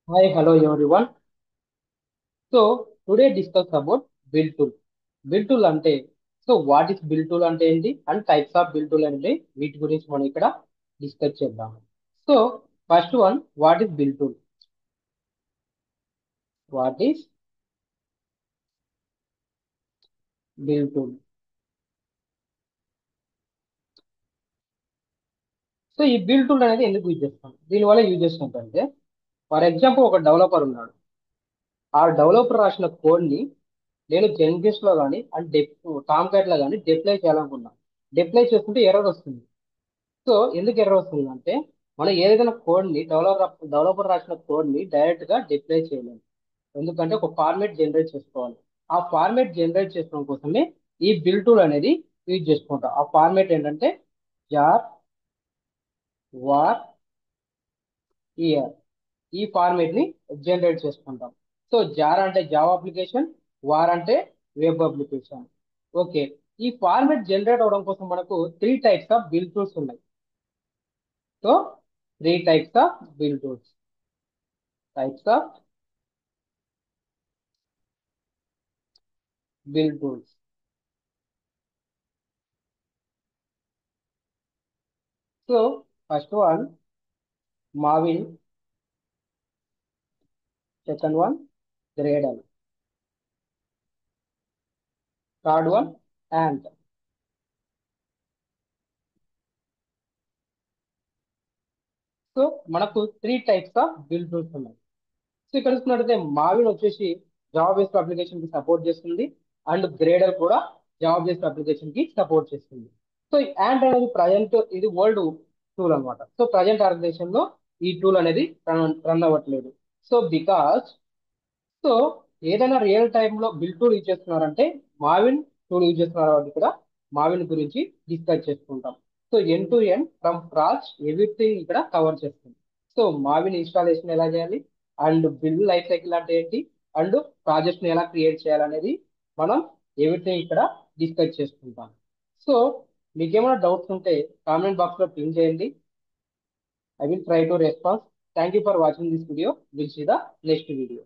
Hi, hello everyone. Today discuss about build tool. Build tool అంటే what is build tool అంటే ఏంటి and types of build tool అంటే వీటి గురించి మనం ఇక్కడ డిస్కస్ చేద్దాం. So first one, what is build tool? What is build tool? ఈ build tool అనేది ఎందుకు యూజ్ చేస్తాం? దీనివల్ల యూజ్ చేస్తుంటే ఫర్ ఎగ్జాంపుల్ ఒక డెవలపర్ ఉన్నాడు. ఆ డెవలపర్ రాసిన కోడ్ ని నేను జెన్కిన్స్ లో కానీ అండ్ టామ్ క్యాట్ లో కానీ డిప్లై చేయాలనుకున్నా. డిప్లై చేస్తుంటే ఎర్రర్ వస్తుంది. ఎందుకు ఎర్రర్ వస్తుంది అంటే మనం ఏదైనా కోడ్ ని డెవలపర్ రాసిన కోడ్ ని డైరెక్ట్ గా డిప్లై చేయలేము. ఎందుకంటే ఒక ఫార్మేట్ జనరేట్ చేసుకోవాలి. ఆ ఫార్మేట్ జనరేట్ చేసుకోవడం కోసమే ఈ బిల్ టూల్ అనేది యూజ్ చేసుకుంటాం. ఆ ఫార్మేట్ ఏంటంటే జార్ వార్ ఇయర్. ఈ ఫార్మేట్ ని జనరేట్ చేసుకుంటాం. జార్ అంటే జావా అప్లికేషన్, వార్ అంటే వెబ్ అప్లికేషన్. ఓకే. ఈ ఫార్మేట్ జనరేట్ అవడం కోసం మనకు three types of build tools ఉన్నాయి. So three types of build tools. Types of build tools. First one, Marvin. Second one, Gradle. Third one, Ant. మనకు three types of build tools ఉన్నాయి. ఇక్కడ చూసుకున్నట్టయితే మావిన్ వచ్చేసి Java based application కి support చేస్తుంది. And grader కూడా Java based application కి support చేస్తుంది. ఈ యాంట్ అనేది ప్రజెంట్ ఇది ఓల్డ్ టూల్ అనమాట. ప్రజెంట్ ఆర్గనైజేషన్ లో ఈ టూల్ అనేది రన్ అవ్వట్లేదు. బికాస్ సో ఏదైనా రియల్ టైమ్ లో బిల్ టూల్ యూజ్ చేస్తున్నారంటే మావిన్ టూల్ యూజ్ చేస్తున్నారు కాబట్టి ఇక్కడ మావిన్ గురించి డిస్కస్ చేసుకుంటాం. End to end from scratch everything ఇక్కడ కవర్ చేస్తుంది. మావిన్ ఇన్స్టాలేషన్ ఎలా చేయాలి అండ్ బిల్ లైఫ్ సైకిల్ అంటే ఏంటి అండ్ ప్రాజెక్ట్ ని ఎలా క్రియేట్ చేయాలనేది మనం ఎవ్రీథింగ్ ఇక్కడ డిస్కస్ చేసుకుంటాం. సో మీకు ఏమైనా డౌట్స్ ఉంటే కామెంట్ బాక్స్ లో పిన్ చేయండి. I will try to respond. Thank you for watching this video. We'll see the next video.